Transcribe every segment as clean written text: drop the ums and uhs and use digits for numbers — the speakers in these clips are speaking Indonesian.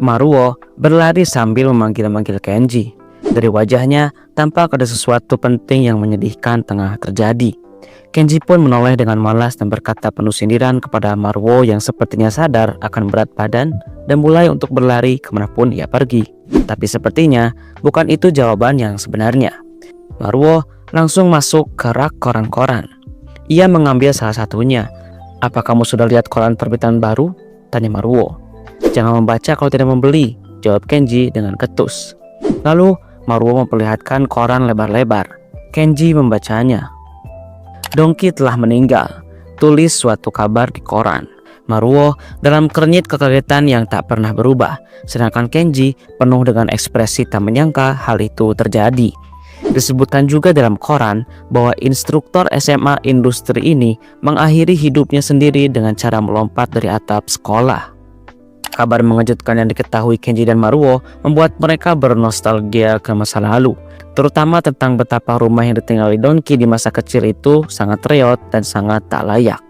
Maruo berlari sambil memanggil-manggil Kenji. Dari wajahnya tampak ada sesuatu penting yang menyedihkan tengah terjadi. Kenji pun menoleh dengan malas dan berkata penuh sindiran kepada Maruo yang sepertinya sadar akan berat badan dan mulai untuk berlari kemanapun ia pergi. Tapi sepertinya bukan itu jawaban yang sebenarnya. Maruo langsung masuk ke rak koran-koran. Ia mengambil salah satunya. "Apa kamu sudah lihat koran terbitan baru?" tanya Maruo. "Jangan membaca kalau tidak membeli," jawab Kenji dengan ketus. Lalu Maruo memperlihatkan koran lebar-lebar. Kenji membacanya. "Dongki telah meninggal. Tulis suatu kabar di koran." Maruo dalam kernyit kekagetan yang tak pernah berubah, sedangkan Kenji penuh dengan ekspresi tak menyangka hal itu terjadi. Disebutkan juga dalam koran bahwa instruktur SMA industri ini mengakhiri hidupnya sendiri dengan cara melompat dari atap sekolah. Kabar mengejutkan yang diketahui Kenji dan Maruo membuat mereka bernostalgia ke masa lalu, terutama tentang betapa rumah yang ditinggali Dongki di masa kecil itu sangat reot dan sangat tak layak.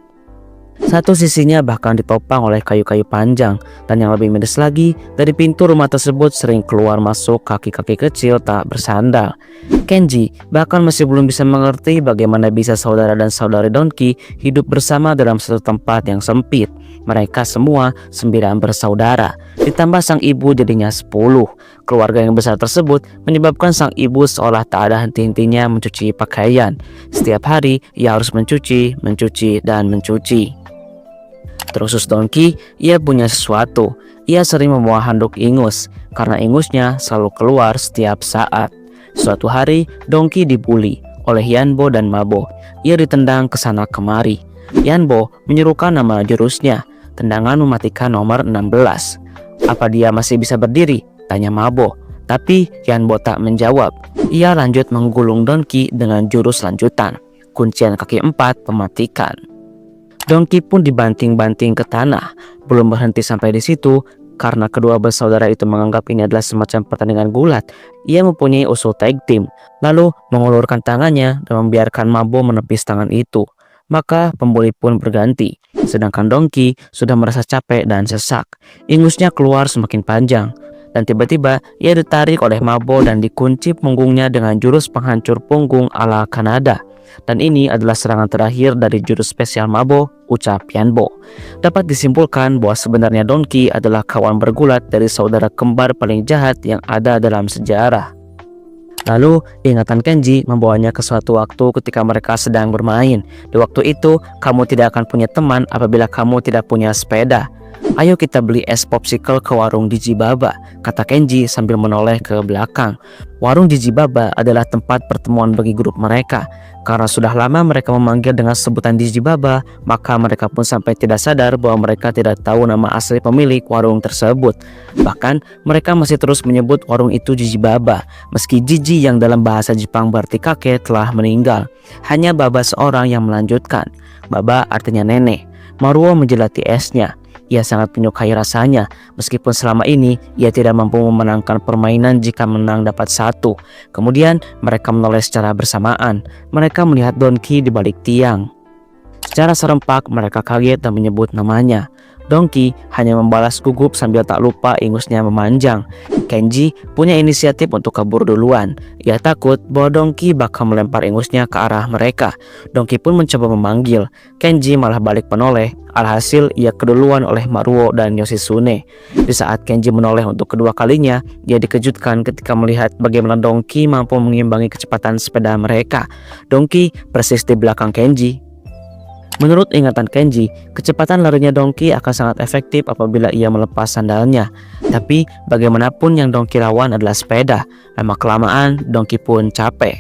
Satu sisinya bahkan ditopang oleh kayu-kayu panjang, dan yang lebih miris lagi, dari pintu rumah tersebut sering keluar masuk kaki-kaki kecil tak bersandal. Kenji bahkan masih belum bisa mengerti bagaimana bisa saudara dan saudari Dongki hidup bersama dalam satu tempat yang sempit. Mereka semua 9 bersaudara, ditambah sang ibu jadinya 10. Keluarga yang besar tersebut menyebabkan sang ibu seolah tak ada henti-hentinya mencuci pakaian. Setiap hari ia harus mencuci, dan mencuci. Terusus Dongki, ia punya sesuatu. Ia sering membawa handuk ingus, karena ingusnya selalu keluar setiap saat. Suatu hari, Dongki dibully oleh Yanbo dan Mabo. Ia ditendang ke sana kemari. Yanbo menyerukan nama jurusnya. Tendangan mematikan nomor 16. "Apa dia masih bisa berdiri?" tanya Mabo. Tapi Yanbo tak menjawab. Ia lanjut menggulung Dongki dengan jurus lanjutan, kuncian kaki 4 mematikan. Dongki pun dibanting-banting ke tanah. Belum berhenti sampai di situ, karena kedua bersaudara itu menganggap ini adalah semacam pertandingan gulat. Ia mempunyai usul tag team, lalu mengulurkan tangannya dan membiarkan Mabo menepis tangan itu. Maka pembuli pun berganti, sedangkan Dongki sudah merasa capek dan sesak. Ingusnya keluar semakin panjang, dan tiba-tiba ia ditarik oleh Mabo dan dikunci punggungnya dengan jurus penghancur punggung ala Kanada. Dan ini adalah serangan terakhir dari jurus spesial Mabo, ucap Yanbo. Dapat disimpulkan bahwa sebenarnya Dongki adalah kawan bergulat dari saudara kembar paling jahat yang ada dalam sejarah. Lalu ingatan Kenji membawanya ke suatu waktu ketika mereka sedang bermain. Di waktu itu, kamu tidak akan punya teman apabila kamu tidak punya sepeda. "Ayo kita beli es popsicle ke warung Dijibaba," kata Kenji sambil menoleh ke belakang. Warung Dijibaba adalah tempat pertemuan bagi grup mereka. Karena sudah lama mereka memanggil dengan sebutan Dijibaba, maka mereka pun sampai tidak sadar bahwa mereka tidak tahu nama asli pemilik warung tersebut. Bahkan mereka masih terus menyebut warung itu Dijibaba, meski Jiji yang dalam bahasa Jepang berarti kakek telah meninggal. Hanya Baba seorang yang melanjutkan. Baba artinya nenek. Maruo menjelati esnya. Ia sangat menyukai rasanya, meskipun selama ini ia tidak mampu memenangkan permainan jika menang dapat 1. Kemudian mereka menoleh secara bersamaan. Mereka melihat Dongki di balik tiang. Secara serempak mereka kaget dan menyebut namanya. Dongki hanya membalas gugup sambil tak lupa ingusnya memanjang. Kenji punya inisiatif untuk kabur duluan. Ia takut bahwa Dongki bakal melempar ingusnya ke arah mereka. Dongki pun mencoba memanggil. Kenji malah balik menoleh. Alhasil ia keduluan oleh Maruo dan Yoshitsune. Di saat Kenji menoleh untuk kedua kalinya, dia dikejutkan ketika melihat bagaimana Dongki mampu mengimbangi kecepatan sepeda mereka. Dongki persis di belakang Kenji. Menurut ingatan Kenji, kecepatan larinya Dongki akan sangat efektif apabila ia melepas sandalnya. Tapi bagaimanapun yang Dongki lawan adalah sepeda. Lama-kelamaan Dongki pun capek.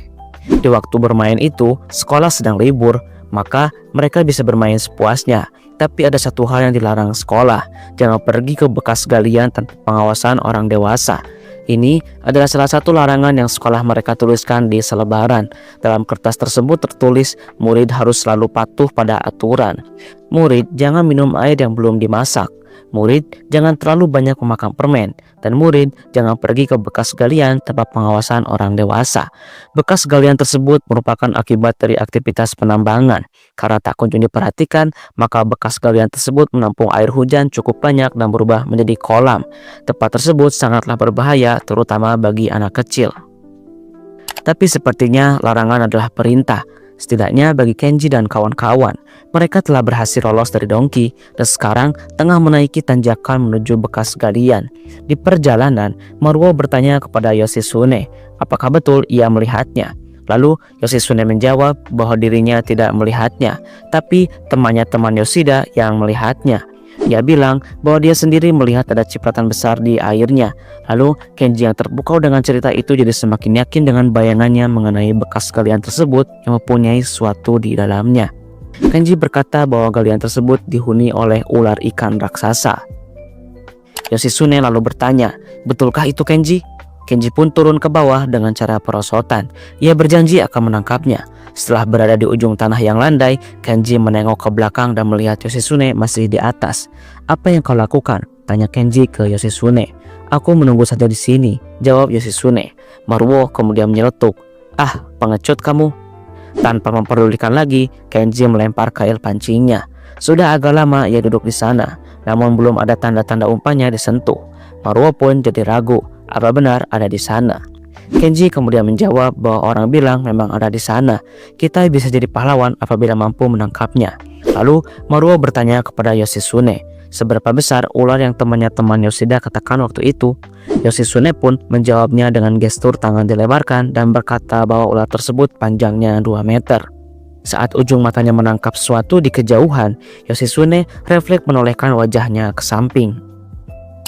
Di waktu bermain itu, sekolah sedang libur, maka mereka bisa bermain sepuasnya. Tapi ada satu hal yang dilarang sekolah, jangan pergi ke bekas galian tanpa pengawasan orang dewasa. Ini adalah salah satu larangan yang sekolah mereka tuliskan di selebaran. Dalam kertas tersebut tertulis, murid harus selalu patuh pada aturan. Murid jangan minum air yang belum dimasak. Murid jangan terlalu banyak memakan permen, dan murid jangan pergi ke bekas galian tanpa pengawasan orang dewasa. Bekas galian tersebut merupakan akibat dari aktivitas penambangan. Karena tak kunjung diperhatikan, maka bekas galian tersebut menampung air hujan cukup banyak dan berubah menjadi kolam. Tempat tersebut sangatlah berbahaya, terutama bagi anak kecil. Tapi sepertinya larangan adalah perintah. Setidaknya bagi Kenji dan kawan-kawan, mereka telah berhasil lolos dari Donkey dan sekarang tengah menaiki tanjakan menuju bekas galian. Di perjalanan, Maruo bertanya kepada Yoshitsune apakah betul ia melihatnya. Lalu Yoshitsune menjawab bahwa dirinya tidak melihatnya, tapi teman Yoshida yang melihatnya. Ia bilang bahwa dia sendiri melihat ada cipratan besar di airnya. Lalu Kenji yang terpukau dengan cerita itu jadi semakin yakin dengan bayangannya mengenai bekas galian tersebut yang mempunyai sesuatu di dalamnya. Kenji berkata bahwa galian tersebut dihuni oleh ular ikan raksasa. Yoshitsune lalu bertanya, "Betulkah itu, Kenji?" Kenji pun turun ke bawah dengan cara perosotan. Ia berjanji akan menangkapnya. Setelah berada di ujung tanah yang landai, Kenji menengok ke belakang dan melihat Yoshitsune masih di atas. "Apa yang kau lakukan?" tanya Kenji ke Yoshitsune. "Aku menunggu saja di sini," jawab Yoshitsune. Maruo kemudian menyeletuk, "Ah, pengecut kamu." Tanpa memperdulikan lagi, Kenji melempar kail pancingnya. Sudah agak lama ia duduk di sana, namun belum ada tanda-tanda umpannya disentuh. Maruo pun jadi ragu, apa benar ada di sana? Kenji kemudian menjawab bahwa orang bilang memang ada di sana. Kita bisa jadi pahlawan apabila mampu menangkapnya. Lalu Maruo bertanya kepada Yoshitsune, seberapa besar ular yang teman Yoshida katakan waktu itu? Yoshitsune pun menjawabnya dengan gestur tangan dilebarkan dan berkata bahwa ular tersebut panjangnya 2 meter. Saat ujung matanya menangkap sesuatu di kejauhan, Yoshitsune refleks menolehkan wajahnya ke samping.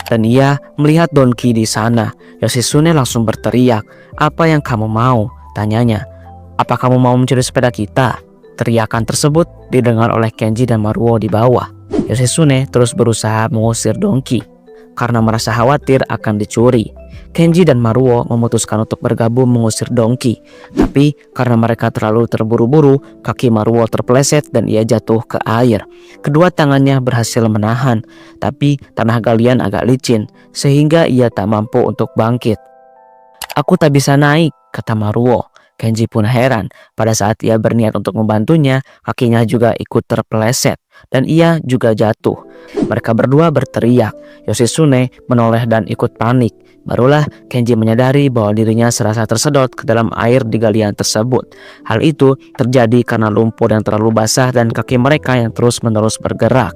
Dan ia melihat Donkey di sana. Yoshitsune langsung berteriak, "Apa yang kamu mau?" tanyanya. "Apa kamu mau mencuri sepeda kita?" Teriakan tersebut didengar oleh Kenji dan Maruo di bawah. Yoshitsune terus berusaha mengusir Donkey karena merasa khawatir akan dicuri. Kenji dan Maruo memutuskan untuk bergabung mengusir Donkey. Tapi karena mereka terlalu terburu-buru, kaki Maruo terpeleset dan ia jatuh ke air. Kedua tangannya berhasil menahan, tapi tanah galian agak licin sehingga ia tak mampu untuk bangkit. "Aku tak bisa naik," kata Maruo. Kenji pun heran. Pada saat ia berniat untuk membantunya, kakinya juga ikut terpeleset dan ia juga jatuh. Mereka berdua berteriak. Yoshitsune menoleh dan ikut panik. Barulah Kenji menyadari bahwa dirinya serasa tersedot ke dalam air di galian tersebut. Hal itu terjadi karena lumpur yang terlalu basah dan kaki mereka yang terus-menerus bergerak.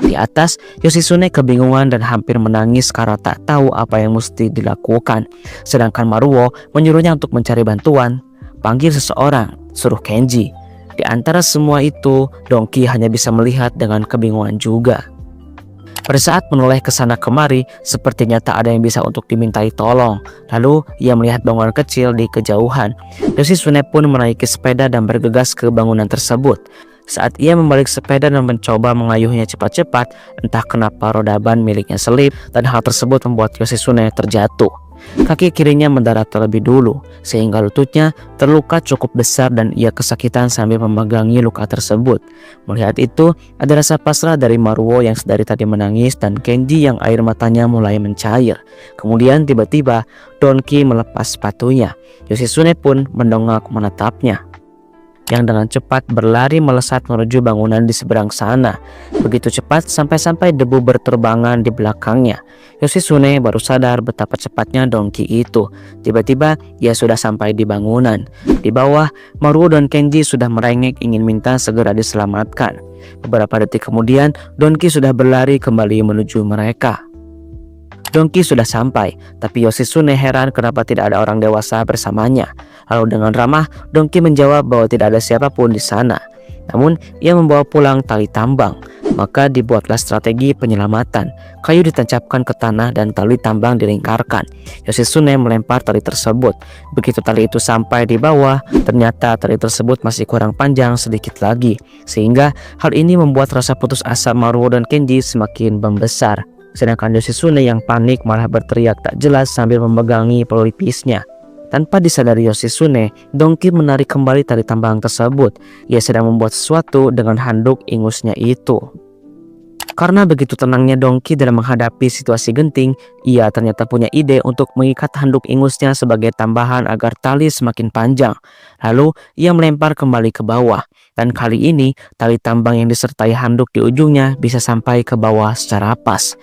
Di atas, Yoshitsune kebingungan dan hampir menangis karena tak tahu apa yang mesti dilakukan. Sedangkan Maruo menyuruhnya untuk mencari bantuan. "Panggil seseorang," suruh Kenji. Di antara semua itu, Donkey hanya bisa melihat dengan kebingungan juga. Pada saat menoleh ke sana kemari, sepertinya tak ada yang bisa untuk dimintai tolong. Lalu ia melihat bangunan kecil di kejauhan. Yoshitsune pun menaiki sepeda dan bergegas ke bangunan tersebut. Saat ia membalik sepeda dan mencoba mengayuhnya cepat-cepat, entah kenapa roda ban miliknya selip dan hal tersebut membuat Yoshitsune terjatuh. Kaki kirinya mendarat terlebih dulu, sehingga lututnya terluka cukup besar dan ia kesakitan sambil memegangi luka tersebut. Melihat itu, ada rasa pasrah dari Maruo yang sedari tadi menangis dan Kenji yang air matanya mulai mencair. Kemudian tiba-tiba Donkey melepas sepatunya. Yoshitsune pun mendongak menatapnya, yang dengan cepat berlari melesat menuju bangunan di seberang sana. Begitu cepat sampai-sampai debu berterbangan di belakangnya. Yoshitsune baru sadar betapa cepatnya Donkey itu. Tiba-tiba ia sudah sampai di bangunan. Di bawah, Maruo dan Kenji sudah merengek ingin minta segera diselamatkan. Beberapa detik kemudian, Donkey sudah berlari kembali menuju mereka. Donkey sudah sampai, tapi Yoshitsune heran kenapa tidak ada orang dewasa bersamanya. Lalu dengan ramah, Donkey menjawab bahwa tidak ada siapapun di sana. Namun, ia membawa pulang tali tambang. Maka dibuatlah strategi penyelamatan. Kayu ditancapkan ke tanah dan tali tambang dilingkarkan. Yoshitsune melempar tali tersebut. Begitu tali itu sampai di bawah, ternyata tali tersebut masih kurang panjang sedikit lagi. Sehingga hal ini membuat rasa putus asa Maruo dan Kenji semakin membesar. Sedangkan Yoshitsune yang panik malah berteriak tak jelas sambil memegangi pelipisnya. Tanpa disadari Yoshitsune, Donkey menarik kembali tali tambang tersebut. Ia sedang membuat sesuatu dengan handuk ingusnya itu. Karena begitu tenangnya Dongki dalam menghadapi situasi genting, ia ternyata punya ide untuk mengikat handuk ingusnya sebagai tambahan agar tali semakin panjang. Lalu ia melempar kembali ke bawah, dan kali ini tali tambang yang disertai handuk di ujungnya bisa sampai ke bawah secara pas.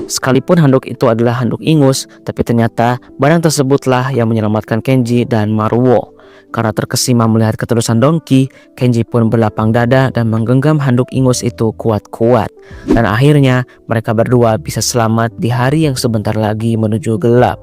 Sekalipun handuk itu adalah handuk ingus, tapi ternyata barang tersebutlah yang menyelamatkan Kenji dan Maruo. Karena terkesima melihat ketulusan Dongki, Kenji pun berlapang dada dan menggenggam handuk ingus itu kuat-kuat. Dan akhirnya mereka berdua bisa selamat di hari yang sebentar lagi menuju gelap.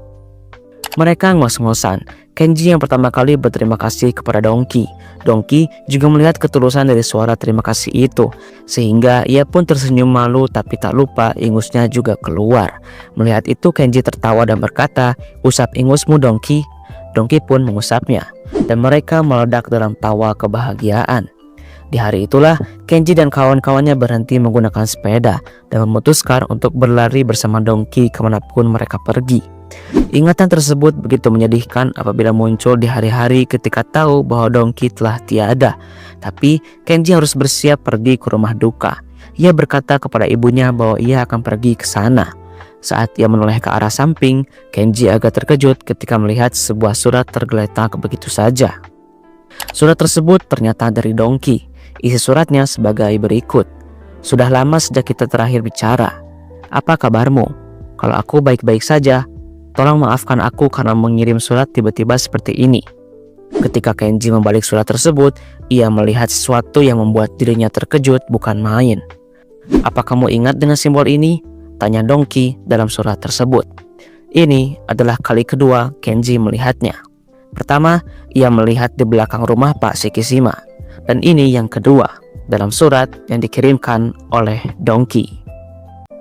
Mereka ngos-ngosan. Kenji yang pertama kali berterima kasih kepada Dongki. Dongki juga melihat ketulusan dari suara terima kasih itu, sehingga ia pun tersenyum malu, tapi tak lupa ingusnya juga keluar. Melihat itu Kenji tertawa dan berkata, "Usap ingusmu Dongki." Dongki pun mengusapnya, dan mereka meledak dalam tawa kebahagiaan. Di hari itulah Kenji dan kawan-kawannya berhenti menggunakan sepeda dan memutuskan untuk berlari bersama Dongki kemanapun mereka pergi. Ingatan tersebut begitu menyedihkan apabila muncul di hari-hari ketika tahu bahwa Dongki telah tiada. Tapi Kenji harus bersiap pergi ke rumah duka. Ia berkata kepada ibunya bahwa ia akan pergi ke sana. Saat ia menoleh ke arah samping, Kenji agak terkejut ketika melihat sebuah surat tergeletak begitu saja. Surat tersebut ternyata dari Dongki. Isi suratnya sebagai berikut. "Sudah lama sejak kita terakhir bicara. Apa kabarmu? Kalau aku baik-baik saja, tolong maafkan aku karena mengirim surat tiba-tiba seperti ini." Ketika Kenji membalik surat tersebut, ia melihat sesuatu yang membuat dirinya terkejut bukan main. "Apa kamu ingat dengan simbol ini?" tanya Dongki dalam surat tersebut. Ini adalah kali kedua Kenji melihatnya. Pertama, ia melihat di belakang rumah Pak Shikishima. Dan ini yang kedua, dalam surat yang dikirimkan oleh Dongki.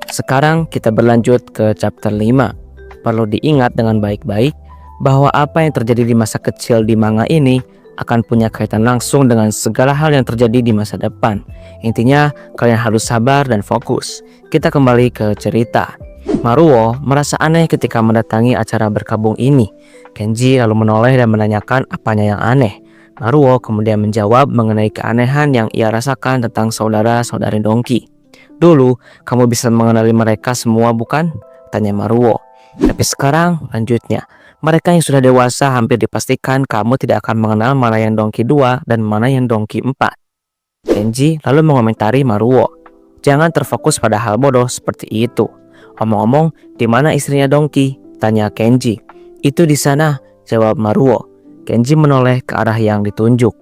Sekarang kita berlanjut ke chapter 5. Perlu diingat dengan baik-baik bahwa apa yang terjadi di masa kecil di manga ini akan punya kaitan langsung dengan segala hal yang terjadi di masa depan. Intinya, kalian harus sabar dan fokus. Kita kembali ke cerita. Maruo merasa aneh ketika mendatangi acara berkabung ini. Kenji lalu menoleh dan menanyakan apanya yang aneh. Maruo kemudian menjawab mengenai keanehan yang ia rasakan tentang saudara-saudari Dongki. "Dulu, kamu bisa mengenali mereka semua bukan?" tanya Maruo. "Tapi sekarang," lanjutnya, "mereka yang sudah dewasa hampir dipastikan kamu tidak akan mengenal mana yang Dongki 2 dan mana yang Dongki 4. Kenji lalu mengomentari Maruo, "Jangan terfokus pada hal bodoh seperti itu. Omong-omong, di mana istrinya Dongki?" tanya Kenji. "Itu di sana," jawab Maruo. Kenji menoleh ke arah yang ditunjuk.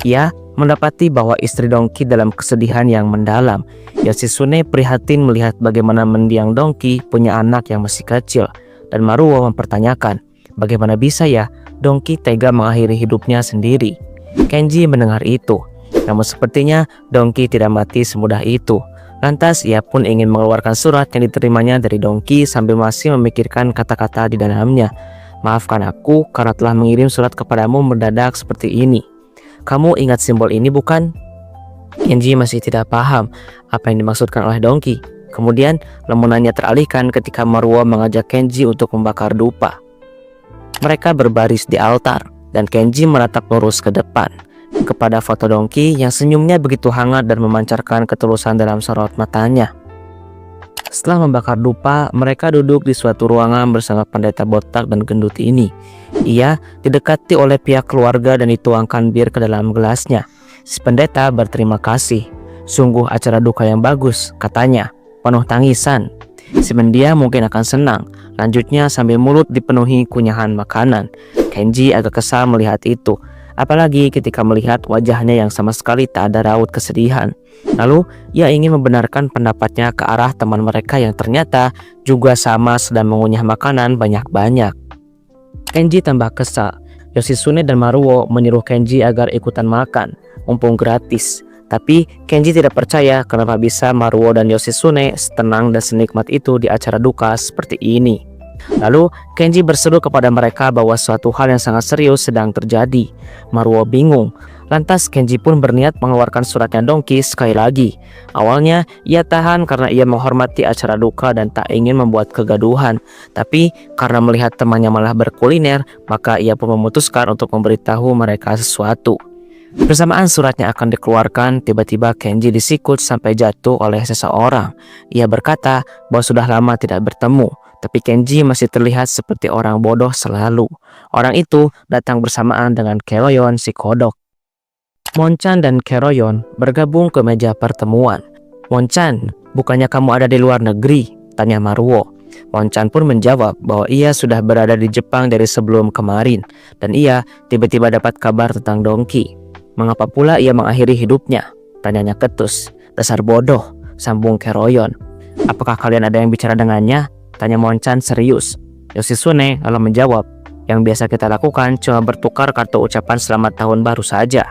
Ia mendapati bahwa istri Dongki dalam kesedihan yang mendalam. Yoshitsune prihatin melihat bagaimana mendiang Dongki punya anak yang masih kecil. Dan Maruo mempertanyakan, bagaimana bisa ya Dongki tega mengakhiri hidupnya sendiri. Kenji mendengar itu. Namun sepertinya Dongki tidak mati semudah itu. Lantas ia pun ingin mengeluarkan surat yang diterimanya dari Dongki sambil masih memikirkan kata-kata di dalamnya. "Maafkan aku karena telah mengirim surat kepadamu mendadak seperti ini. Kamu ingat simbol ini bukan?" Kenji masih tidak paham apa yang dimaksudkan oleh Dongki. Kemudian lemunannya teralihkan ketika Maruo mengajak Kenji untuk membakar dupa. Mereka berbaris di altar dan Kenji menatap lurus ke depan kepada foto Dongki yang senyumnya begitu hangat dan memancarkan ketulusan dalam sorot matanya. Setelah membakar dupa, mereka duduk di suatu ruangan bersama pendeta botak dan gendut ini. Ia didekati oleh pihak keluarga dan dituangkan bir ke dalam gelasnya. Si pendeta berterima kasih. "Sungguh acara duka yang bagus," katanya, "penuh tangisan." Si mendiang mungkin akan senang, lanjutnya sambil mulut dipenuhi kunyahan makanan. Kenji agak kesal melihat itu, apalagi ketika melihat wajahnya yang sama sekali tak ada raut kesedihan. Lalu ia ingin membenarkan pendapatnya ke arah teman mereka yang ternyata juga sama sedang mengunyah makanan banyak-banyak. Kenji tambah kesal. Yoshitsune dan Maruo menyuruh Kenji agar ikutan makan, mumpung gratis. Tapi Kenji tidak percaya kenapa bisa Maruo dan Yoshitsune setenang dan senikmat itu di acara duka seperti ini. Lalu Kenji berseru kepada mereka bahwa suatu hal yang sangat serius sedang terjadi. Maruo bingung. Lantas Kenji pun berniat mengeluarkan suratnya Dongki sekali lagi. Awalnya ia tahan karena ia menghormati acara duka dan tak ingin membuat kegaduhan. Tapi karena melihat temannya malah berkuliner, maka ia pun memutuskan untuk memberitahu mereka sesuatu. Bersamaan suratnya akan dikeluarkan, tiba-tiba Kenji disikut sampai jatuh oleh seseorang. Ia berkata bahwa sudah lama tidak bertemu, tapi Kenji masih terlihat seperti orang bodoh selalu. Orang itu datang bersamaan dengan Keroyon si kodok. Monchan dan Keroyon bergabung ke meja pertemuan. "Monchan, bukannya kamu ada di luar negeri?" tanya Maruo. Monchan pun menjawab bahwa ia sudah berada di Jepang dari sebelum kemarin, dan ia tiba-tiba dapat kabar tentang Donkey. "Mengapa pula ia mengakhiri hidupnya?" tanyanya ketus. "Dasar bodoh," sambung Keroyon. "Apakah kalian ada yang bicara dengannya?" tanya Monchan serius. Yoshitsune lalu menjawab, "Yang biasa kita lakukan cuma bertukar kartu ucapan selamat tahun baru saja.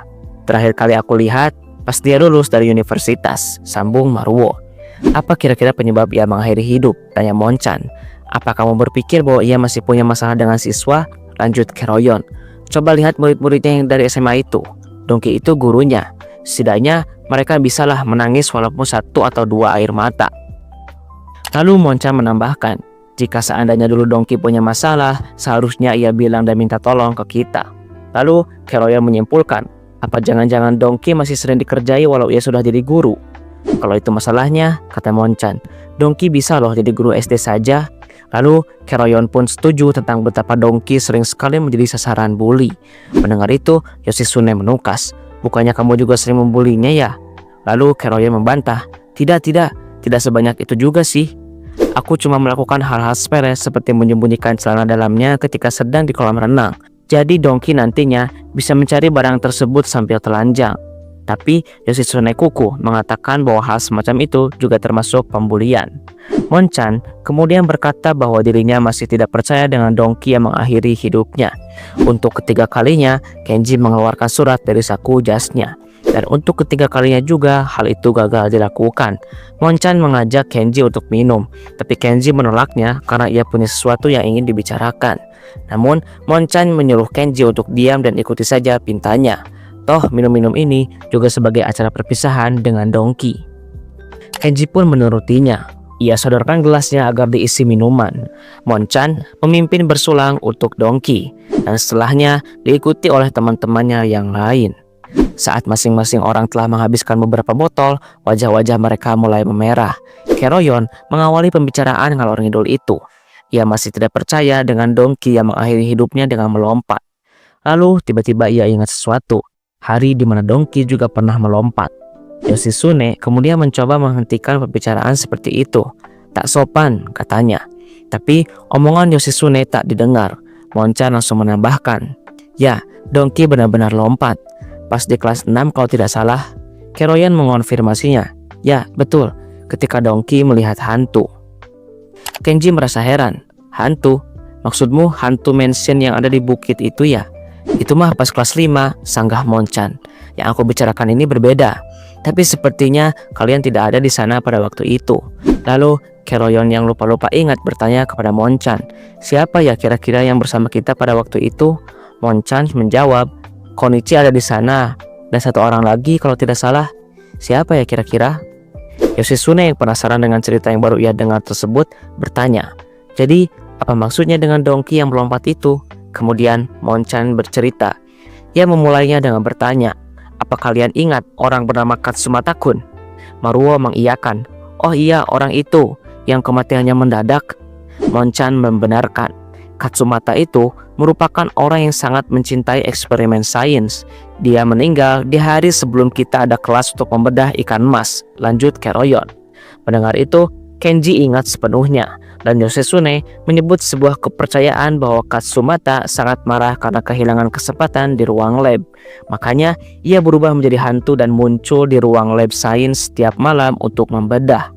Terakhir kali aku lihat pas dia lulus dari universitas," sambung Maruo. "Apa kira-kira penyebab ia mengakhiri hidup?" tanya Monchan. "Apa kamu berpikir bahwa ia masih punya masalah dengan siswa?" lanjut Keroyon. "Coba lihat murid-muridnya yang dari SMA itu. Donkey itu gurunya. Setidaknya mereka bisalah menangis walaupun 1 atau 2 air mata." Lalu Monchan menambahkan, "Jika seandainya dulu Donkey punya masalah, seharusnya ia bilang dan minta tolong ke kita." Lalu Keroyon menyimpulkan, "Apa jangan-jangan Donkey masih sering dikerjai walau ia sudah jadi guru?" "Kalau itu masalahnya," kata Monchan, "Donkey bisa loh jadi guru SD saja." Lalu Keroyon pun setuju tentang betapa Donkey sering sekali menjadi sasaran bully. Mendengar itu, Yoshitsune menukas, "Bukannya kamu juga sering membulinya ya?" Lalu Keroyon membantah, tidak sebanyak itu juga sih. Aku cuma melakukan hal-hal sepele seperti menyembunyikan celana dalamnya ketika sedang di kolam renang. Jadi Donkey nantinya bisa mencari barang tersebut sambil telanjang." Tapi Yoshitsune kuku mengatakan bahwa hal semacam itu juga termasuk pembulian. Monchan kemudian berkata bahwa dirinya masih tidak percaya dengan Donkey yang mengakhiri hidupnya. Untuk ketiga kalinya, Kenji mengeluarkan surat dari saku jasnya. Dan untuk ketiga kalinya juga hal itu gagal dilakukan. Monchan mengajak Kenji untuk minum, tapi Kenji menolaknya karena ia punya sesuatu yang ingin dibicarakan. Namun Monchan menyuruh Kenji untuk diam dan ikuti saja pintanya. Toh minum-minum ini juga sebagai acara perpisahan dengan Donkey. Kenji pun menurutinya. Ia sodorkan gelasnya agar diisi minuman. Monchan memimpin bersulang untuk Donkey, dan setelahnya diikuti oleh teman-temannya yang lain. Saat masing-masing orang telah menghabiskan beberapa botol, wajah-wajah mereka mulai memerah. Keroyon mengawali pembicaraan ngalor ngidul itu. Ia masih tidak percaya dengan Donkey yang mengakhiri hidupnya dengan melompat. Lalu tiba-tiba ia ingat sesuatu. Hari di mana Donkey juga pernah melompat. Yoshitsune kemudian mencoba menghentikan pembicaraan seperti itu. "Tak sopan," katanya. Tapi omongan Yoshitsune tak didengar. Monchan langsung menambahkan, "Ya, Donkey benar-benar lompat. Pas di kelas 6 kalau tidak salah." Keroyon mengonfirmasinya. "Ya, betul. Ketika Donkey melihat hantu." Kenji merasa heran. "Hantu? Maksudmu hantu mansion yang ada di bukit itu ya?" "Itu mah pas kelas 5, sanggah Monchan. Yang aku bicarakan ini berbeda. Tapi sepertinya kalian tidak ada di sana pada waktu itu." Lalu Keroyon yang lupa-lupa ingat bertanya kepada Monchan, "Siapa ya kira-kira yang bersama kita pada waktu itu?" Monchan menjawab, "Konichi ada di sana. Dan 1 orang lagi kalau tidak salah. Siapa ya kira-kira?" Yoshitsune yang penasaran dengan cerita yang baru ia dengar tersebut bertanya, "Jadi apa maksudnya dengan Donkey yang melompat itu?" Kemudian Monchan bercerita. Ia memulainya dengan bertanya, "Apa kalian ingat orang bernama Katsumata-kun?" Maruo mengiyakan. "Oh iya, orang itu yang kematiannya mendadak." Monchan membenarkan. Katsumata itu merupakan orang yang sangat mencintai eksperimen sains. Dia meninggal di hari sebelum kita ada kelas untuk membedah ikan mas, lanjut Keroyon. Mendengar itu, Kenji ingat sepenuhnya, dan Yoshitsune menyebut sebuah kepercayaan bahwa Katsumata sangat marah karena kehilangan kesempatan di ruang lab. Makanya ia berubah menjadi hantu dan muncul di ruang lab sains setiap malam untuk membedah.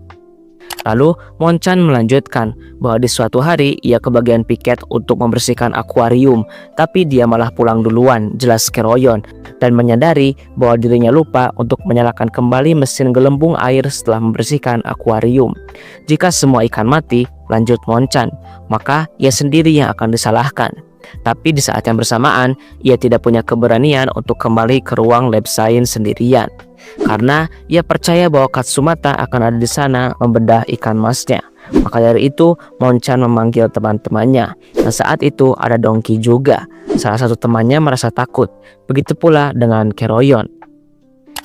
Lalu Monchan melanjutkan bahwa di suatu hari ia kebagian piket untuk membersihkan akuarium, tapi dia malah pulang duluan, jelas Keroyon, dan menyadari bahwa dirinya lupa untuk menyalakan kembali mesin gelembung air setelah membersihkan akuarium. Jika semua ikan mati, lanjut Monchan, maka ia sendiri yang akan disalahkan. Tapi di saat yang bersamaan, ia tidak punya keberanian untuk kembali ke ruang lab sains sendirian. Karena ia percaya bahwa Katsumata akan ada di sana membedah ikan masnya. Maka dari itu Monchan memanggil teman-temannya. Dan saat itu ada Dongki juga. Salah satu temannya merasa takut. Begitu pula dengan Keroyon.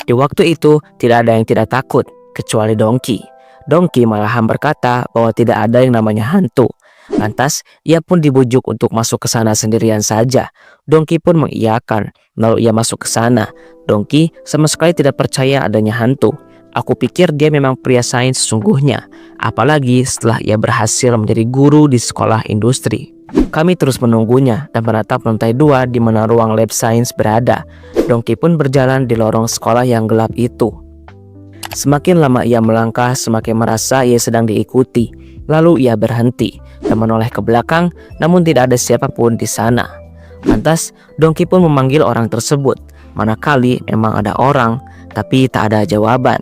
Di waktu itu tidak ada yang tidak takut kecuali Dongki. Dongki malahan berkata bahwa tidak ada yang namanya hantu. Lantas ia pun dibujuk untuk masuk ke sana sendirian saja. Dongki pun mengiyakan. Lalu ia masuk ke sana. Dongki sama sekali tidak percaya adanya hantu. Aku pikir dia memang pria sains sesungguhnya. Apalagi setelah ia berhasil menjadi guru di sekolah industri. Kami terus menunggunya dan menatap lantai 2 di mana ruang lab sains berada. Dongki pun berjalan di lorong sekolah yang gelap itu. Semakin lama ia melangkah, semakin merasa ia sedang diikuti. Lalu ia berhenti dan menoleh ke belakang, namun tidak ada siapapun di sana. Lantas, Dongki pun memanggil orang tersebut. Manakala memang ada orang, tapi tak ada jawaban.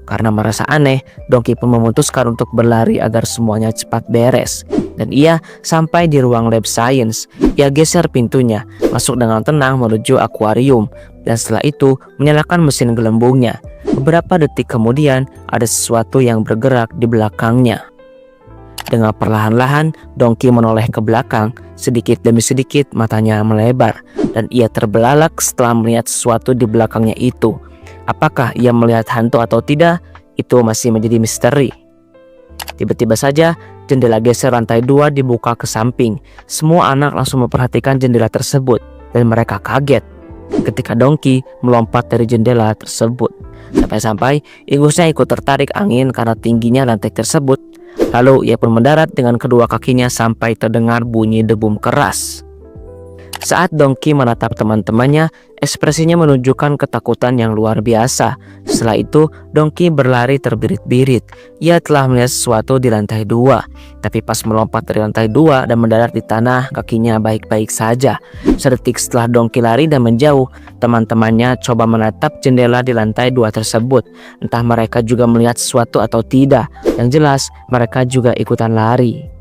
Karena merasa aneh, Dongki pun memutuskan untuk berlari agar semuanya cepat beres. Dan ia sampai di ruang lab science. Ia geser pintunya, masuk dengan tenang menuju akuarium. Dan setelah itu menyalakan mesin gelembungnya. Beberapa detik kemudian ada sesuatu yang bergerak di belakangnya. Dengan perlahan-lahan Dongki menoleh ke belakang. Sedikit demi sedikit matanya melebar. Dan ia terbelalak setelah melihat sesuatu di belakangnya itu. Apakah ia melihat hantu atau tidak? Itu masih menjadi misteri. Tiba-tiba saja jendela geser lantai 2 dibuka ke samping. Semua anak langsung memperhatikan jendela tersebut. Dan mereka kaget ketika Dongki melompat dari jendela tersebut. Sampai-sampai ingusnya ikut tertarik angin karena tingginya lantai tersebut. Lalu ia pun mendarat dengan kedua kakinya sampai terdengar bunyi debum keras. Saat Dongki menatap teman-temannya, ekspresinya menunjukkan ketakutan yang luar biasa. Setelah itu, Dongki berlari terbirit-birit. Ia telah melihat sesuatu di lantai 2. Tapi pas melompat dari lantai 2 dan mendarat di tanah, kakinya baik-baik saja. Sedetik setelah Dongki lari dan menjauh, teman-temannya coba menatap jendela di lantai 2 tersebut. Entah mereka juga melihat sesuatu atau tidak. Yang jelas, mereka juga ikutan lari.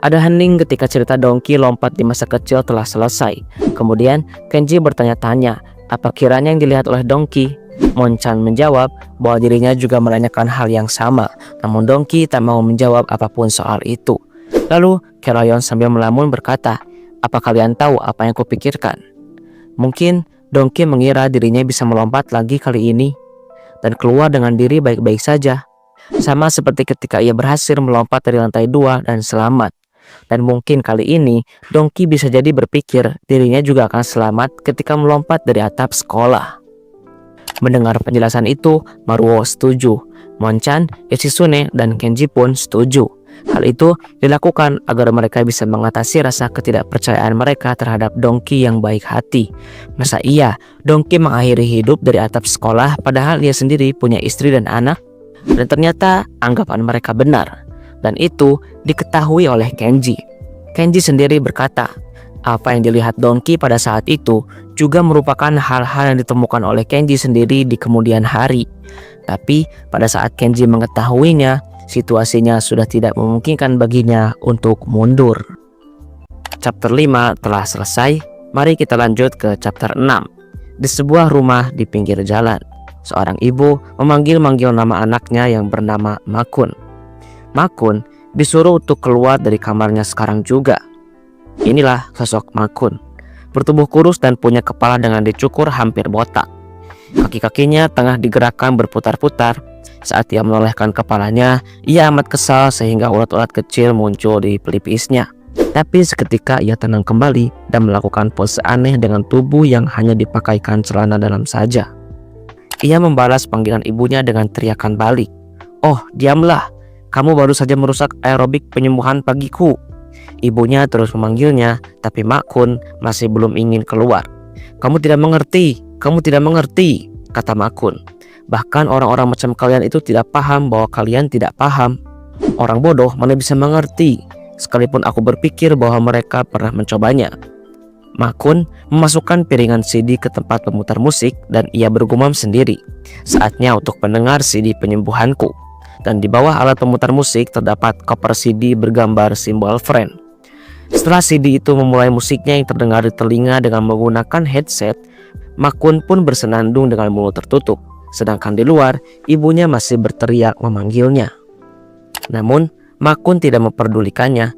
Ada hening ketika cerita Dongki lompat di masa kecil telah selesai. Kemudian Kenji bertanya-tanya apa kiranya yang dilihat oleh Dongki. Monchan menjawab bahwa dirinya juga menanyakan hal yang sama. Namun Dongki tak mau menjawab apapun soal itu. Lalu Keroyon sambil melamun berkata, "Apa kalian tahu apa yang kupikirkan?" Mungkin Dongki mengira dirinya bisa melompat lagi kali ini dan keluar dengan diri baik-baik saja. Sama seperti ketika ia berhasil melompat dari lantai 2 dan selamat. Dan mungkin kali ini Dongki bisa jadi berpikir dirinya juga akan selamat ketika melompat dari atap sekolah. Mendengar penjelasan itu, Maruo setuju. Monchan, Yoshitsune, dan Kenji pun setuju. Hal itu dilakukan agar mereka bisa mengatasi rasa ketidakpercayaan mereka terhadap Dongki yang baik hati. Masa iya Dongki mengakhiri hidup dari atap sekolah padahal dia sendiri punya istri dan anak? Dan ternyata anggapan mereka benar. Dan itu diketahui oleh Kenji. Kenji sendiri berkata, apa yang dilihat Dongki pada saat itu juga merupakan hal-hal yang ditemukan oleh Kenji sendiri di kemudian hari. Tapi pada saat Kenji mengetahuinya, situasinya sudah tidak memungkinkan baginya untuk mundur. Chapter 5 telah selesai. Mari kita lanjut ke chapter 6. Di sebuah rumah di pinggir jalan, seorang ibu memanggil-manggil nama anaknya yang bernama Makun. Makun disuruh untuk keluar dari kamarnya sekarang juga. Inilah sosok Makun. Bertubuh kurus dan punya kepala dengan dicukur hampir botak. Kaki-kakinya tengah digerakkan berputar-putar. Saat ia menolehkan kepalanya, ia amat kesal sehingga ulat-ulat kecil muncul di pelipisnya. Tapi seketika ia tenang kembali dan melakukan pose aneh dengan tubuh yang hanya dipakaikan celana dalam saja. Ia membalas panggilan ibunya dengan teriakan balik. "Oh, diamlah. Kamu baru saja merusak aerobik penyembuhan pagiku." Ibunya terus memanggilnya, tapi Makun masih belum ingin keluar. Kamu tidak mengerti, kata Makun. Bahkan orang-orang macam kalian itu tidak paham bahwa kalian tidak paham. Orang bodoh mana bisa mengerti, sekalipun aku berpikir bahwa mereka pernah mencobanya. Makun memasukkan piringan CD ke tempat pemutar musik dan ia bergumam sendiri. Saatnya untuk mendengar CD penyembuhanku. Dan di bawah alat pemutar musik terdapat cover CD bergambar simbol friend. Setelah CD itu memulai musiknya yang terdengar di telinga dengan menggunakan headset, Makun pun bersenandung dengan mulut tertutup. Sedangkan di luar, ibunya masih berteriak memanggilnya. Namun, Makun tidak memperdulikannya.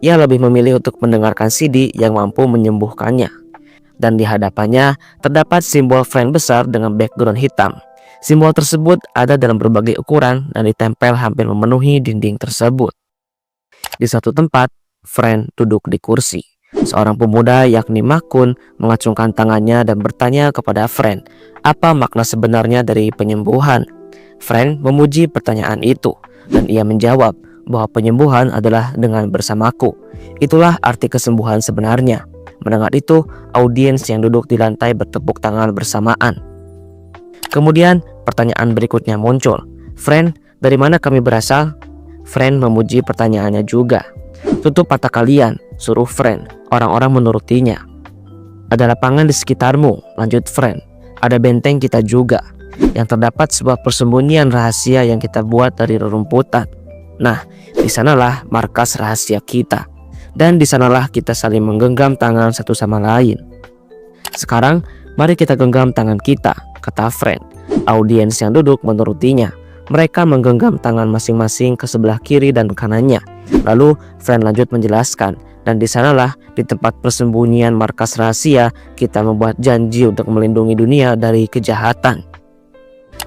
Ia lebih memilih untuk mendengarkan CD yang mampu menyembuhkannya. Dan di hadapannya terdapat simbol friend besar dengan background hitam. Simbol tersebut ada dalam berbagai ukuran dan ditempel hampir memenuhi dinding tersebut. Di satu tempat, friend duduk di kursi. Seorang pemuda yakni Makun mengacungkan tangannya dan bertanya kepada friend, apa makna sebenarnya dari penyembuhan? Friend memuji pertanyaan itu dan ia menjawab bahwa penyembuhan adalah dengan bersamaku. Itulah arti kesembuhan sebenarnya. Mendengar itu, audiens yang duduk di lantai bertepuk tangan bersamaan. Kemudian pertanyaan berikutnya muncul. Friend, dari mana kami berasal? Friend memuji pertanyaannya juga. Tutup mata kalian, suruh friend. Orang-orang menurutinya. Ada lapangan di sekitarmu, lanjut friend. Ada benteng kita juga. Yang terdapat sebuah persembunyian rahasia yang kita buat dari rerumputan. Nah, di sanalah markas rahasia kita. Dan di sanalah kita saling menggenggam tangan satu sama lain. Sekarang, mari kita genggam tangan kita, kata friend. Audiens yang duduk menurutinya. Mereka menggenggam tangan masing-masing ke sebelah kiri dan kanannya. Lalu, friend lanjut menjelaskan. Dan di sanalah, di tempat persembunyian markas rahasia, kita membuat janji untuk melindungi dunia dari kejahatan.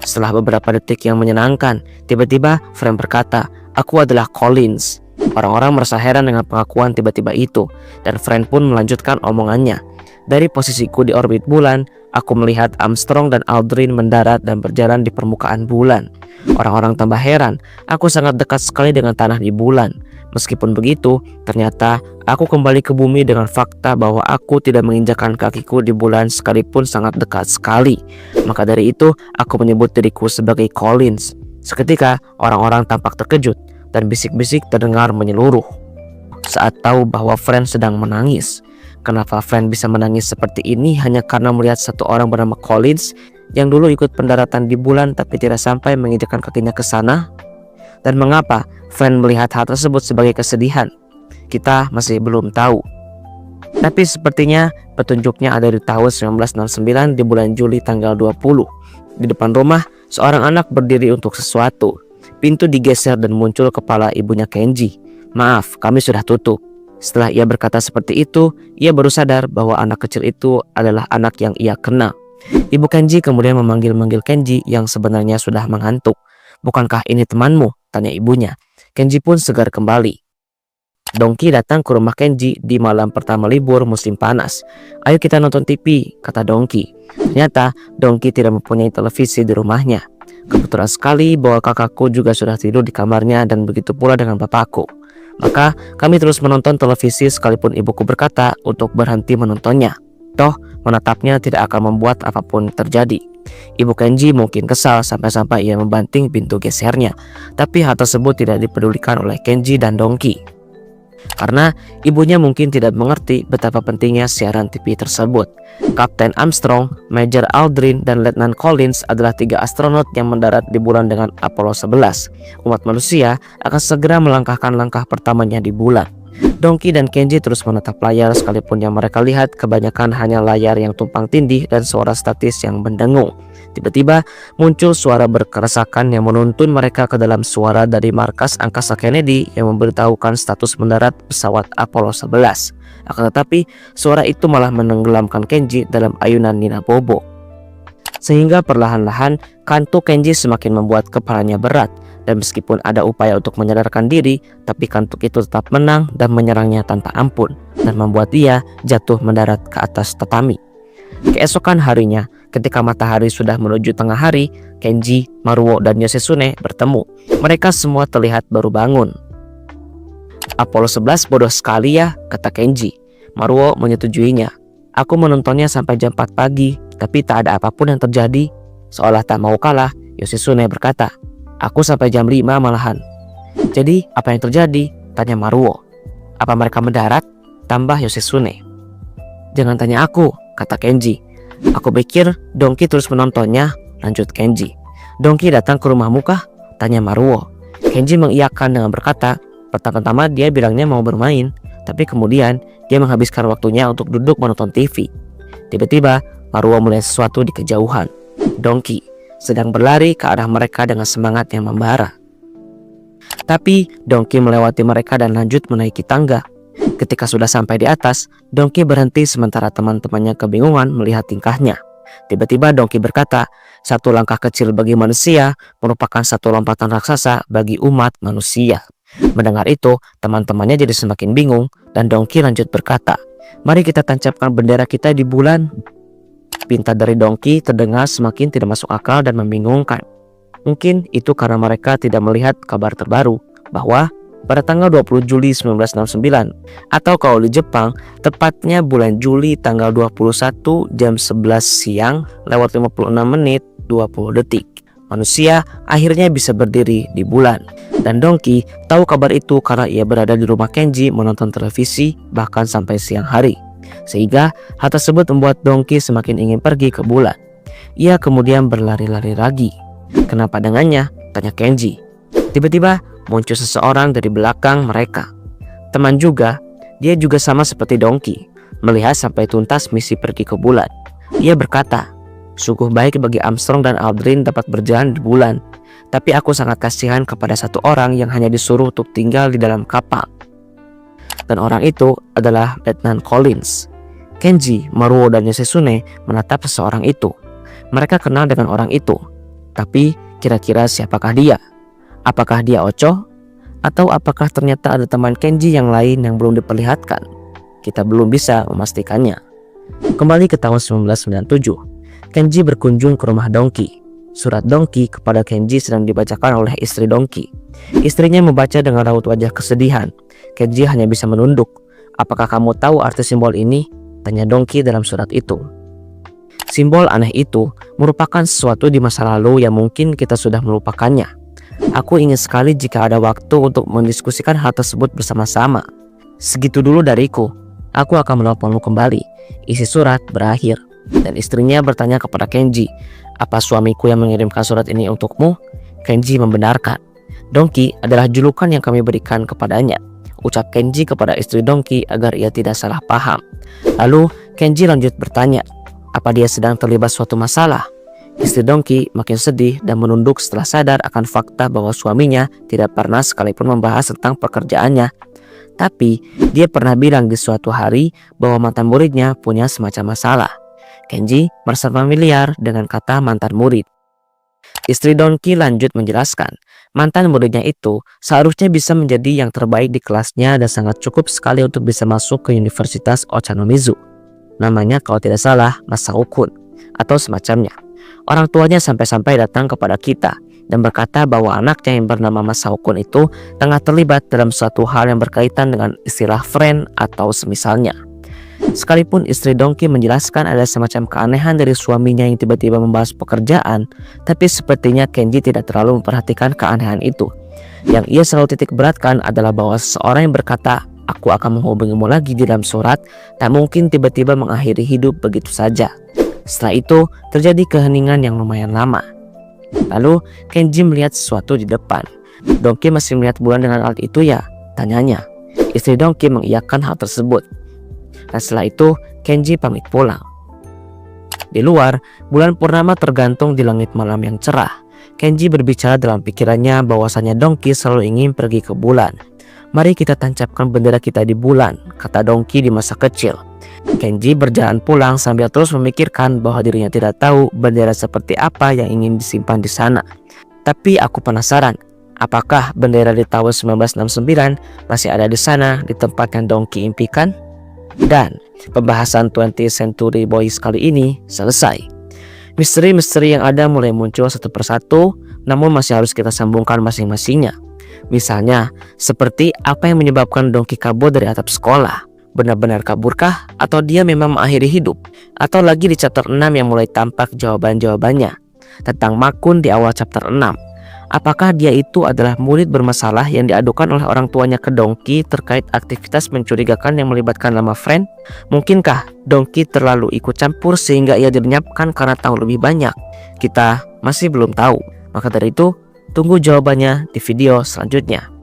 Setelah beberapa detik yang menyenangkan, tiba-tiba friend berkata, aku adalah Collins. Orang-orang merasa heran dengan pengakuan tiba-tiba itu, dan friend pun melanjutkan omongannya. Dari posisiku di orbit bulan, aku melihat Armstrong dan Aldrin mendarat dan berjalan di permukaan bulan. Orang-orang tambah heran, aku sangat dekat sekali dengan tanah di bulan. Meskipun begitu, ternyata aku kembali ke bumi dengan fakta bahwa aku tidak menginjakkan kakiku di bulan sekalipun sangat dekat sekali. Maka dari itu, aku menyebut diriku sebagai Collins. Seketika, orang-orang tampak terkejut dan bisik-bisik terdengar menyeluruh saat tahu bahwa friend sedang menangis. Kenapa friend bisa menangis seperti ini hanya karena melihat satu orang bernama Collins yang dulu ikut pendaratan di bulan tapi tidak sampai menginjakkan kakinya ke sana? Dan mengapa friend melihat hal tersebut sebagai kesedihan? Kita masih belum tahu. Tapi sepertinya petunjuknya ada di tahun 1969 di bulan Juli tanggal 20. Di depan rumah, seorang anak berdiri untuk sesuatu. Pintu digeser dan muncul kepala ibunya Kenji. Maaf, kami sudah tutup. Setelah ia berkata seperti itu, ia baru sadar bahwa anak kecil itu adalah anak yang ia kenal. Ibu Kenji kemudian memanggil-manggil Kenji yang sebenarnya sudah mengantuk. Bukankah ini temanmu? Tanya ibunya. Kenji pun segar kembali. Donkey datang ke rumah Kenji di malam pertama libur musim panas. Ayo kita nonton TV, kata Donkey. Ternyata Donkey tidak mempunyai televisi di rumahnya. Kebetulan sekali bahwa kakakku juga sudah tidur di kamarnya dan begitu pula dengan bapakku. Maka kami terus menonton televisi sekalipun ibuku berkata untuk berhenti menontonnya. Toh menatapnya tidak akan membuat apapun terjadi. Ibu Kenji mungkin kesal sampai-sampai ia membanting pintu gesernya. Tapi hal tersebut tidak dipedulikan oleh Kenji dan Donkey. Karena ibunya mungkin tidak mengerti betapa pentingnya siaran TV tersebut. Kapten Armstrong, Major Aldrin, dan Letnan Collins adalah 3 astronot yang mendarat di bulan dengan Apollo 11. Umat manusia akan segera melangkahkan langkah pertamanya di bulan. Donkey dan Kenji terus menatap layar sekalipun yang mereka lihat kebanyakan hanya layar yang tumpang tindih dan suara statis yang mendengung. Tiba-tiba muncul suara berkeresakan yang menuntun mereka ke dalam suara dari markas angkasa Kennedy yang memberitahukan status mendarat pesawat Apollo 11. Akan tetapi suara itu malah menenggelamkan Kenji dalam ayunan Nina Bobo. Sehingga perlahan-lahan kantuk Kenji semakin membuat kepalanya berat. Dan meskipun ada upaya untuk menyadarkan diri, tapi kantuk itu tetap menang dan menyerangnya tanpa ampun dan membuat dia jatuh mendarat ke atas tatami. Keesokan harinya, ketika matahari sudah menuju tengah hari, Kenji, Maruo, dan Yoshitsune bertemu. Mereka semua terlihat baru bangun. Apollo 11 bodoh sekali ya, kata Kenji. Maruo menyetujuinya. Aku menontonnya sampai jam 4 pagi, tapi tak ada apapun yang terjadi. Seolah tak mau kalah, Yoshitsune berkata. Aku sampai jam 5 malahan. Jadi apa yang terjadi? Tanya Maruo. Apa mereka mendarat? Tambah Yoshitsune. Jangan tanya aku, kata Kenji. Aku pikir Donkey terus menontonnya, lanjut Kenji. Donkey datang ke rumahmu kah? Tanya Maruo. Kenji mengiyakan dengan berkata, pertama-tama dia bilangnya mau bermain, tapi kemudian dia menghabiskan waktunya untuk duduk menonton TV. Tiba-tiba Maruo melihat sesuatu di kejauhan. Donkey sedang berlari ke arah mereka dengan semangat yang membara. Tapi Dongki melewati mereka dan lanjut menaiki tangga. Ketika sudah sampai di atas, Dongki berhenti sementara teman-temannya kebingungan melihat tingkahnya. Tiba-tiba Dongki berkata, satu langkah kecil bagi manusia merupakan satu lompatan raksasa bagi umat manusia. Mendengar itu, teman-temannya jadi semakin bingung dan Dongki lanjut berkata, mari kita tancapkan bendera kita di bulan. Pinta dari Dongki terdengar semakin tidak masuk akal dan membingungkan. Mungkin itu karena mereka tidak melihat kabar terbaru bahwa pada tanggal 20 Juli 1969 atau kalau di Jepang tepatnya bulan Juli tanggal 21 jam 11 siang lewat 56 menit 20 detik manusia akhirnya bisa berdiri di bulan. Dan Dongki tahu kabar itu karena ia berada di rumah Kenji menonton televisi bahkan sampai siang hari. Sehingga hal tersebut membuat Dongki semakin ingin pergi ke bulan. Ia kemudian berlari-lari lagi. Kenapa dengannya? Tanya Kenji. Tiba-tiba muncul seseorang dari belakang mereka. Teman juga, dia juga sama seperti Dongki, melihat sampai tuntas misi pergi ke bulan. Ia berkata, sungguh baik bagi Armstrong dan Aldrin dapat berjalan di bulan. Tapi aku sangat kasihan kepada satu orang yang hanya disuruh untuk tinggal di dalam kapal. Dan orang itu adalah Lieutenant Collins. Kenji, Maruo, dan Yosesune menatap seseorang itu. Mereka kenal dengan orang itu. Tapi kira-kira siapakah dia? Apakah dia Ocho? Atau apakah ternyata ada teman Kenji yang lain yang belum diperlihatkan? Kita belum bisa memastikannya. Kembali ke tahun 1997, Kenji berkunjung ke rumah Dongki. Surat Dongki kepada Kenji sedang dibacakan oleh istri Dongki. Istrinya membaca dengan raut wajah kesedihan. Kenji hanya bisa menunduk. Apakah kamu tahu arti simbol ini? Tanya Dongki dalam surat itu. Simbol aneh itu merupakan sesuatu di masa lalu yang mungkin kita sudah melupakannya. Aku ingin sekali jika ada waktu untuk mendiskusikan hal tersebut bersama-sama. Segitu dulu dariku. Aku akan menelponmu kembali. Isi surat berakhir. Dan istrinya bertanya kepada Kenji, apa suamiku yang mengirimkan surat ini untukmu? Kenji membenarkan. Dongki adalah julukan yang kami berikan kepadanya. Ucap Kenji kepada istri Dongki agar ia tidak salah paham. Lalu Kenji lanjut bertanya, apa dia sedang terlibat suatu masalah? Istri Dongki makin sedih dan menunduk setelah sadar akan fakta bahwa suaminya tidak pernah sekalipun membahas tentang pekerjaannya. Tapi dia pernah bilang di suatu hari bahwa mantan muridnya punya semacam masalah. Kenji merasa familiar dengan kata mantan murid. Istri Dongki lanjut menjelaskan, mantan muridnya itu seharusnya bisa menjadi yang terbaik di kelasnya dan sangat cukup sekali untuk bisa masuk ke Universitas Ochanomizu. Namanya kalau tidak salah Masao-kun atau semacamnya. Orang tuanya sampai-sampai datang kepada kita dan berkata bahwa anaknya yang bernama Masao-kun itu tengah terlibat dalam suatu hal yang berkaitan dengan istilah friend atau semisalnya. Sekalipun istri Dongki menjelaskan ada semacam keanehan dari suaminya yang tiba-tiba membahas pekerjaan, tapi sepertinya Kenji tidak terlalu memperhatikan keanehan itu. Yang ia selalu titik beratkan adalah bahwa seseorang yang berkata, aku akan menghubungimu lagi di dalam surat, tak mungkin tiba-tiba mengakhiri hidup begitu saja. Setelah itu, terjadi keheningan yang lumayan lama. Lalu, Kenji melihat sesuatu di depan. Dongki masih melihat bulan dengan alat itu ya? Tanyanya. Istri Dongki mengiyakan hal tersebut. Dan setelah itu, Kenji pamit pulang. Di luar, bulan purnama tergantung di langit malam yang cerah. Kenji berbicara dalam pikirannya bahwasanya Dongki selalu ingin pergi ke bulan. Mari kita tancapkan bendera kita di bulan, kata Dongki di masa kecil. Kenji berjalan pulang sambil terus memikirkan bahwa dirinya tidak tahu bendera seperti apa yang ingin disimpan di sana. Tapi aku penasaran, apakah bendera di tahun 1969 masih ada di sana di tempat yang Dongki impikan? Dan pembahasan 20th Century Boys kali ini selesai. Misteri-misteri yang ada mulai muncul satu persatu, namun masih harus kita sambungkan masing-masingnya. Misalnya, seperti apa yang menyebabkan Dongki kabur dari atap sekolah? Benar-benar kaburkah? Atau dia memang mengakhiri hidup? Atau lagi di chapter 6 yang mulai tampak jawaban-jawabannya? Tentang Makun di awal chapter 6. Apakah dia itu adalah murid bermasalah yang diadukan oleh orang tuanya ke Dongki terkait aktivitas mencurigakan yang melibatkan nama friend? Mungkinkah Dongki terlalu ikut campur sehingga ia dilenyapkan karena tahu lebih banyak? Kita masih belum tahu. Maka dari itu, tunggu jawabannya di video selanjutnya.